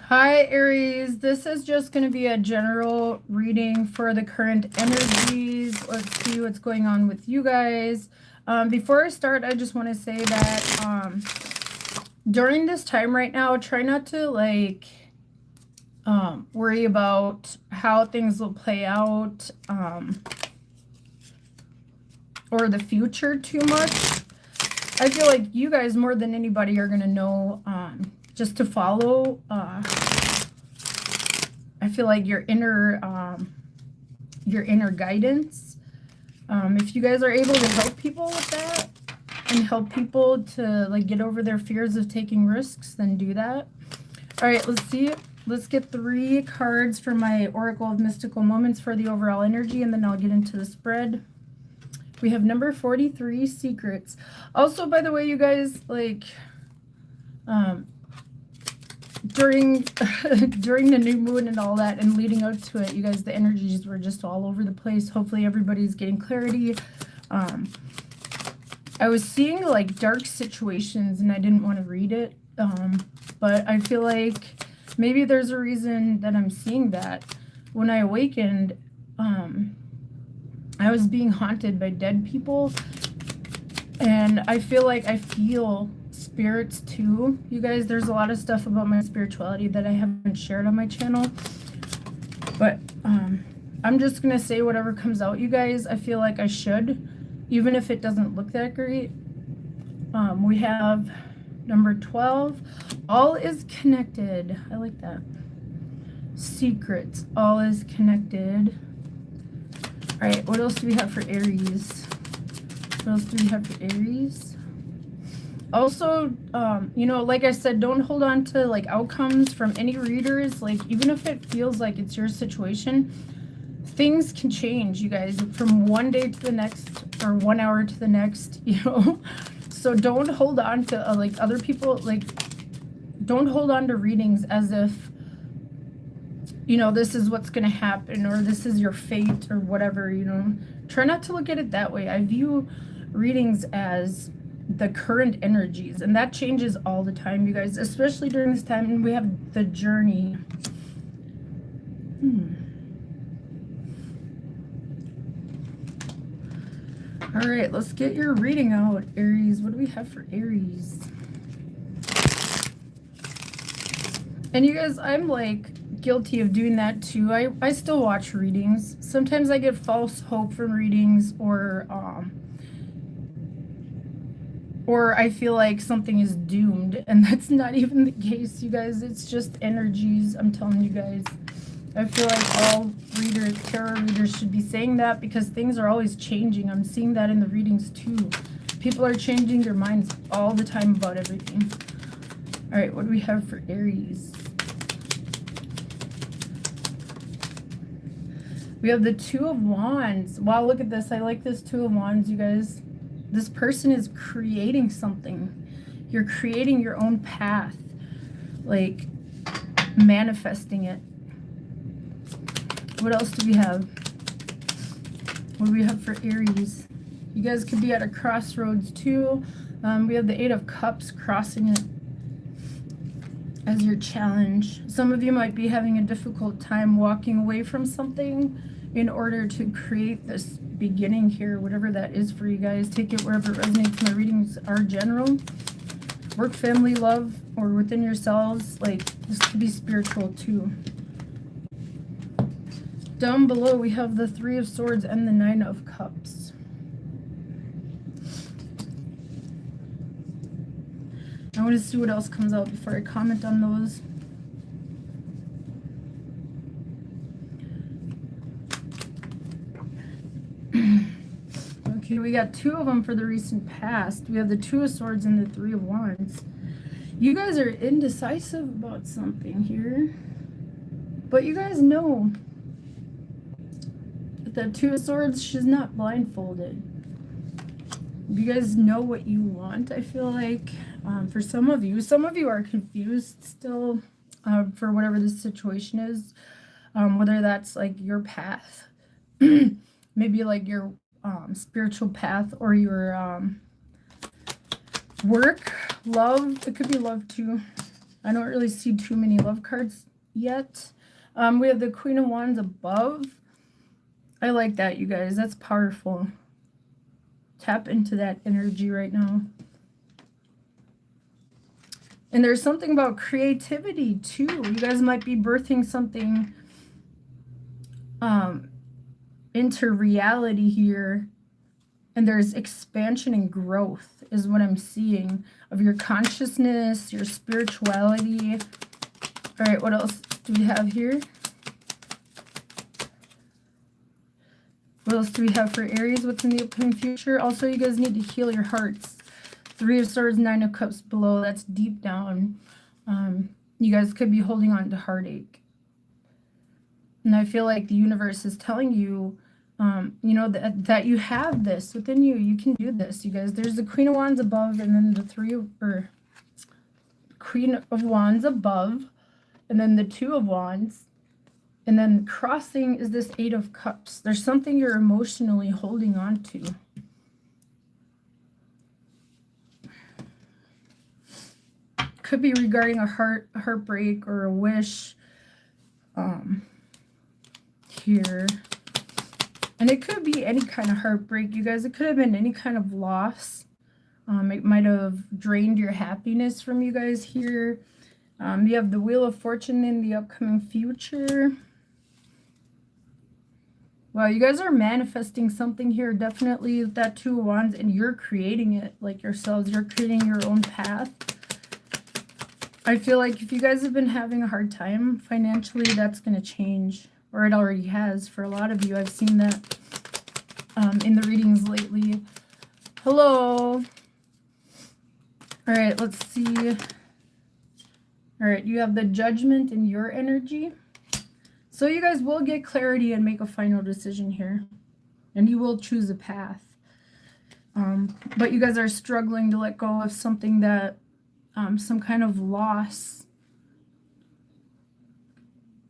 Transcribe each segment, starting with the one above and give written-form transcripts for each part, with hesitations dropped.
Hi, Aries. This is just going to be a general reading for the current energies. Let's see what's going on with you guys. Before I start, I just want to say that during this time right now, try not to worry about how things will play out or the future too much. I feel like you guys more than anybody are going to know just to follow. I feel like your inner guidance. If you guys are able to help people with that and help people to like get over their fears of taking risks, then do that. All right, let's see. Let's get 3 cards for my Oracle of Mystical Moments for the overall energy, and then I'll get into the spread. We have number 43, Secrets. Also, by the way, you guys, like, during the new moon and all that and leading up to it, you guys, the energies were just all over the place. Hopefully everybody's getting clarity. I was seeing like dark situations and I didn't want to read it, but I feel like maybe there's a reason that I'm seeing that. When I awakened, I was being haunted by dead people, and I feel like I feel spirits too. You guys, there's a lot of stuff about my spirituality that I haven't shared on my channel, but I'm just gonna say whatever comes out, you guys. I feel like I should, even if it doesn't look that great. We have number 12, all is connected. I like that. Secrets, all is connected. All right, what else do we have for Aries? What else do we have for Aries? Also, you know, like I said, don't hold on to like outcomes from any readers. Like, even if it feels like it's your situation, things can change, you guys, from one day to the next or 1 hour to the next, you know. So don't hold on to like other people, like don't hold on to readings as if, you know, this is what's going to happen or this is your fate or whatever, you know. Try not to look at it that way. I view readings as the current energies, and that changes all the time, you guys, especially during this time. And we have the journey. All right, let's get your reading out, Aries. What do we have for Aries? And you guys, I'm like guilty of doing that too. I still watch readings. Sometimes I get false hope from readings, or I feel like something is doomed, and that's not even the case, you guys. It's just energies. I'm telling you guys. I feel like all readers, tarot readers, should be saying that because things are always changing. I'm seeing that in the readings too. People are changing their minds all the time about everything. All right, what do we have for Aries? We have the 2 of Wands. Wow, look at this. I like this 2 of Wands, you guys. This person is creating something. You're creating your own path, like manifesting it. What else do we have? What do we have for Aries? You guys could be at a crossroads too. We have the 8 of Cups, crossing it as your challenge. Some of you might be having a difficult time walking away from something in order to create this beginning here, whatever that is for you guys. Take it wherever it resonates. My readings are general. Work, family, love, or within yourselves. Like, this could be spiritual too. Down below, we have the 3 of Swords and the 9 of Cups. I want to see what else comes out before I comment on those. Okay, we got 2 of them for the recent past. We have the 2 of Swords and the 3 of Wands. You guys are indecisive about something here. But you guys know that the 2 of Swords, she's not blindfolded. You guys know what you want, I feel like. For some of you are confused still for whatever the situation is. Whether that's like your path, maybe like your spiritual path, or your work, love. It could be love too. I don't really see too many love cards yet. We have the Queen of Wands above. I like that, you guys. That's powerful. Tap into that energy right now. And there's something about creativity too. You guys might be birthing something into reality here. And there's expansion and growth is what I'm seeing of your consciousness, your spirituality. All right, what else do we have here? What else do we have for Aries? What's in the upcoming future? Also, you guys need to heal your hearts. 3 of Swords, 9 of Cups below. That's deep down. You guys could be holding on to heartache. And I feel like the universe is telling you, you know, that you have this within you. You can do this, you guys. There's the Queen of Wands above, and then the Queen of Wands above, and then the 2 of Wands. And then crossing is this 8 of Cups. There's something you're emotionally holding on to. Could be regarding a heartbreak or a wish here. And it could be any kind of heartbreak, you guys. It could have been any kind of loss. It might have drained your happiness from you guys here. You have the Wheel of Fortune in the upcoming future. Wow, you guys are manifesting something here, definitely with that 2 of Wands, and you're creating it like yourselves. You're creating your own path. I feel like if you guys have been having a hard time financially, that's going to change, or it already has for a lot of you. I've seen that in the readings lately. Hello. All right, let's see. All right, you have the Judgment in your energy. So you guys will get clarity and make a final decision here. And you will choose a path. But you guys are struggling to let go of something that, some kind of loss.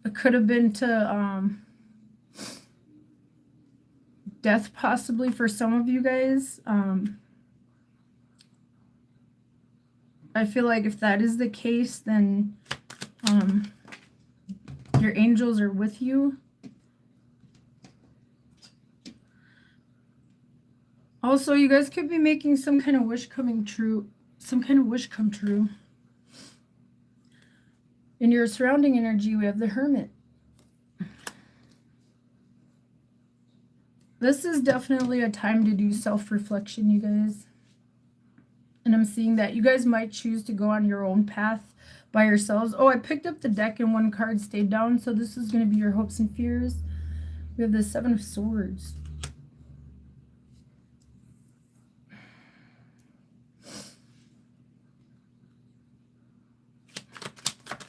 It could have been to death possibly for some of you guys. I feel like if that is the case, then your angels are with you. Also, you guys could be making some kind of wish coming true. Some kind of wish come true. In your surrounding energy, we have the Hermit. This is definitely a time to do self-reflection, you guys. And I'm seeing that you guys might choose to go on your own path by yourselves. Oh, I picked up the deck and 1 card stayed down. So this is going to be your hopes and fears. We have the 7 of Swords.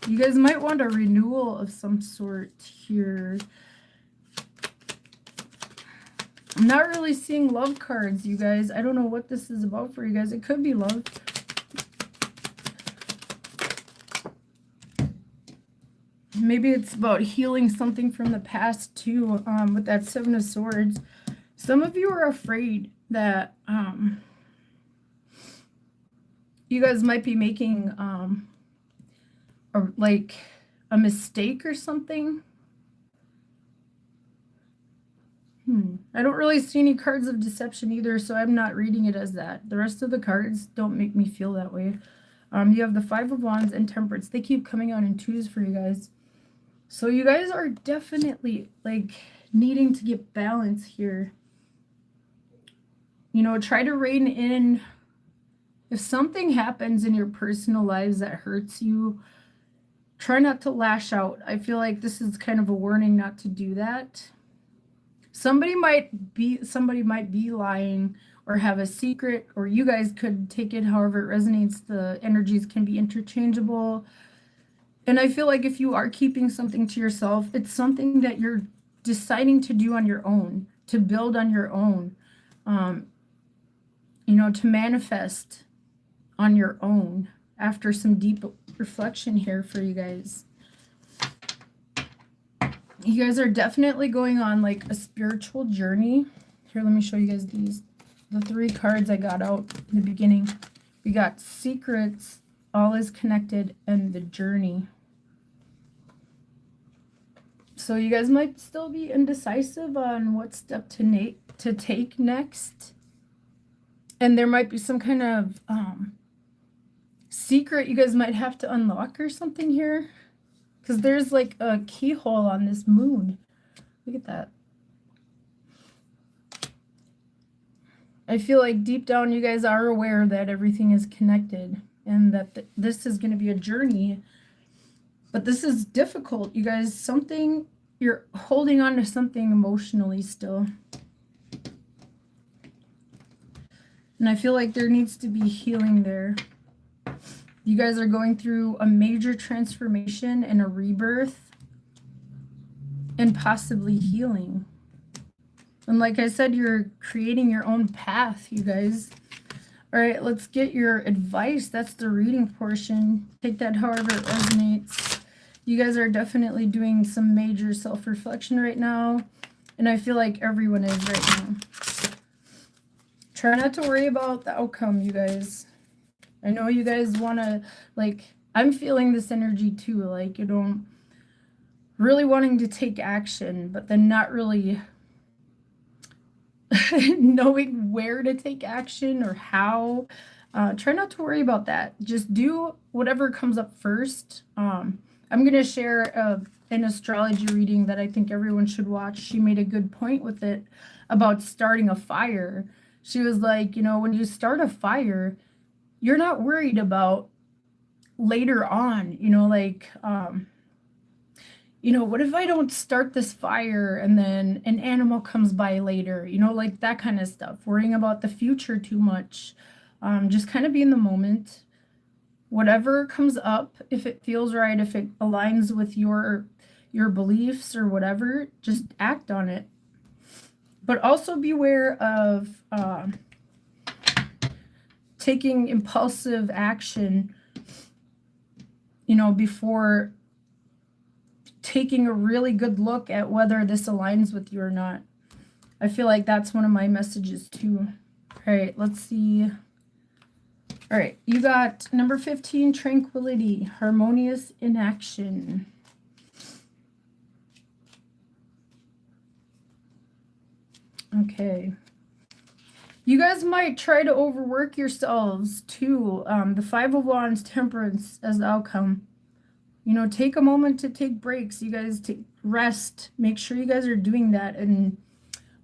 You guys might want a renewal of some sort here. I'm not really seeing love cards, you guys. I don't know what this is about for you guys. It could be love. Maybe it's about healing something from the past too, with that 7 of Swords. Some of you are afraid that you guys might be making like a mistake or something. I don't really see any cards of deception either, so I'm not reading it as that. The rest of the cards don't make me feel that way. You have the 5 of Wands and Temperance. They keep coming out in 2s for you guys. So you guys are definitely like needing to get balance here. You know, try to rein in. If something happens in your personal lives that hurts you, try not to lash out. I feel like this is kind of a warning not to do that. Somebody might be lying or have a secret, or you guys could take it however it resonates. The energies can be interchangeable. And I feel like if you are keeping something to yourself, it's something that you're deciding to do on your own, to build on your own, you know, to manifest on your own after some deep reflection here for you guys. You guys are definitely going on like a spiritual journey. Here, let me show you guys these. The 3 cards I got out in the beginning. We got Secrets, all is connected, and the journey. So you guys might still be indecisive on what step to take next. And there might be some kind of secret you guys might have to unlock or something here. Because there's like a keyhole on this moon. Look at that. I feel like deep down you guys are aware that everything is connected and that this is going to be a journey. But this is difficult, you guys. You're holding on to something emotionally still. And I feel like there needs to be healing there. You guys are going through a major transformation and a rebirth and possibly healing. And like I said, you're creating your own path, you guys. All right, let's get your advice. That's the reading portion. Take that however it resonates. You guys are definitely doing some major self-reflection right now. And I feel like everyone is right now. Try not to worry about the outcome, you guys. I know you guys want to, like, I'm feeling this energy too. Like, you know, really wanting to take action, but then not really knowing where to take action or how. Try not to worry about that. Just do whatever comes up first. I'm going to share an astrology reading that I think everyone should watch. She made a good point with it about starting a fire. She was like, you know, when you start a fire, you're not worried about later on, you know, like, you know, what if I don't start this fire and then an animal comes by later, you know, like that kind of stuff. Worrying about the future too much. Just kind of be in the moment. Whatever comes up, if it feels right, if it aligns with your beliefs or whatever, just act on it. But also beware of taking impulsive action, you know, before taking a really good look at whether this aligns with you or not. I feel like that's one of my messages too. All right, let's see. All right, you got number 15, tranquility, harmonious inaction. Okay. You guys might try to overwork yourselves too. The Five of Wands, temperance as the outcome. You know, take a moment to take breaks. You guys take rest. Make sure you guys are doing that and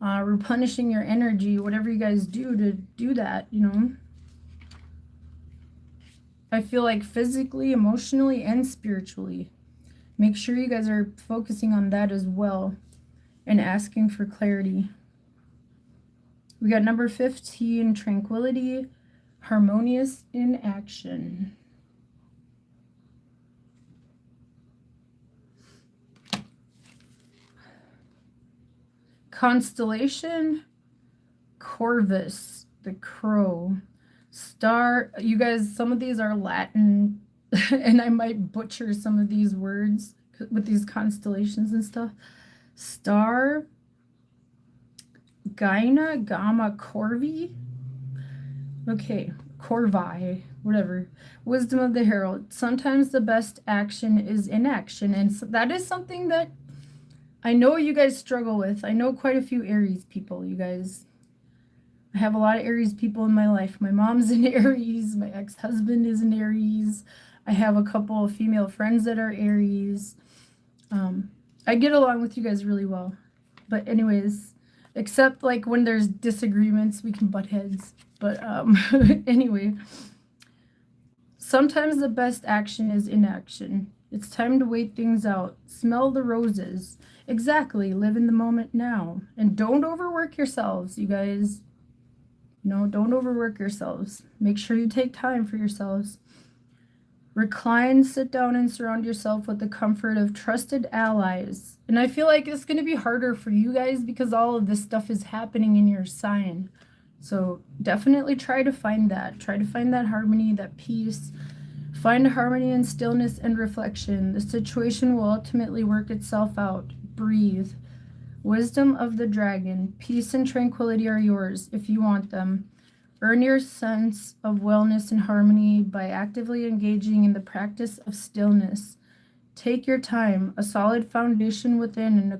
replenishing your energy, whatever you guys do to do that, you know. I feel like physically, emotionally, and spiritually. Make sure you guys are focusing on that as well and asking for clarity. We got number 15, tranquility, harmonious in action. Constellation, Corvus, the crow. Star, you guys, some of these are Latin, and I might butcher some of these words with these constellations and stuff. Star, Gyna, Gamma, Corvi. Okay, Corvi, whatever. Wisdom of the Herald. Sometimes the best action is inaction, and so that is something that I know you guys struggle with. I know quite a few Aries people, you guys. I have a lot of Aries people in my life. My mom's an Aries. My ex-husband is an Aries. I have a couple of female friends that are Aries. I get along with you guys really well. But anyways, except like when there's disagreements, we can butt heads. But anyway, sometimes the best action is inaction. It's time to wait things out. Smell the roses. Exactly. Live in the moment now. And don't overwork yourselves, you guys. No, don't overwork yourselves. Make sure you take time for yourselves. Recline, sit down, and surround yourself with the comfort of trusted allies. And I feel like it's going to be harder for you guys because all of this stuff is happening in your sign. So definitely try to find that. Try to find that harmony, that peace. Find harmony in stillness and reflection. The situation will ultimately work itself out. Breathe. Wisdom of the dragon. Peace and tranquility are yours if you want them. Earn your sense of wellness and harmony by actively engaging in the practice of stillness. Take your time. A solid foundation within and a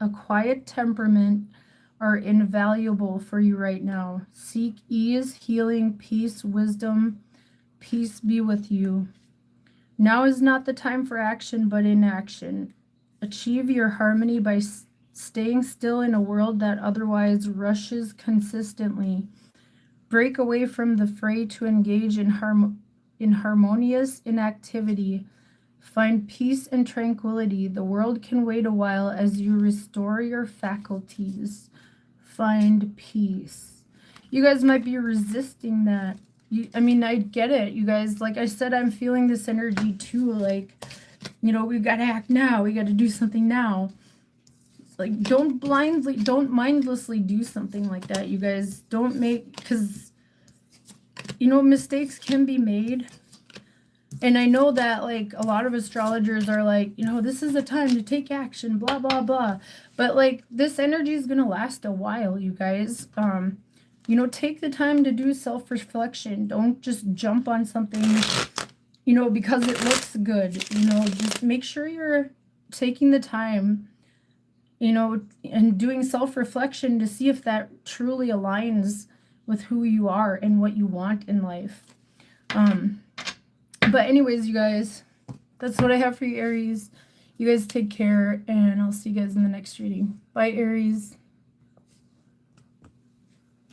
quiet temperament are invaluable for you right now. Seek ease, healing, peace, wisdom. Peace be with you. Now is not the time for action, but inaction. Achieve your harmony by staying still in a world that otherwise rushes consistently. Break away from the fray to engage in harmonious inactivity. Find peace and tranquility. The world can wait a while as you restore your faculties. Find peace. You guys might be resisting that. I mean, I get it, you guys. Like I said, I'm feeling this energy too. Like, you know, we've got to act now. We got to do something now. Like, don't mindlessly do something like that, you guys. Don't make, because, you know, mistakes can be made. And I know that, like, a lot of astrologers are like, you know, this is the time to take action, blah, blah, blah. But, like, this energy is going to last a while, you guys. You know, take the time to do self-reflection. Don't just jump on something, you know, because it looks good. You know, just make sure you're taking the time, you know, and doing self-reflection to see if that truly aligns with who you are and what you want in life. But anyways, you guys, that's what I have for you, Aries. You guys take care, and I'll see you guys in the next reading. Bye, Aries.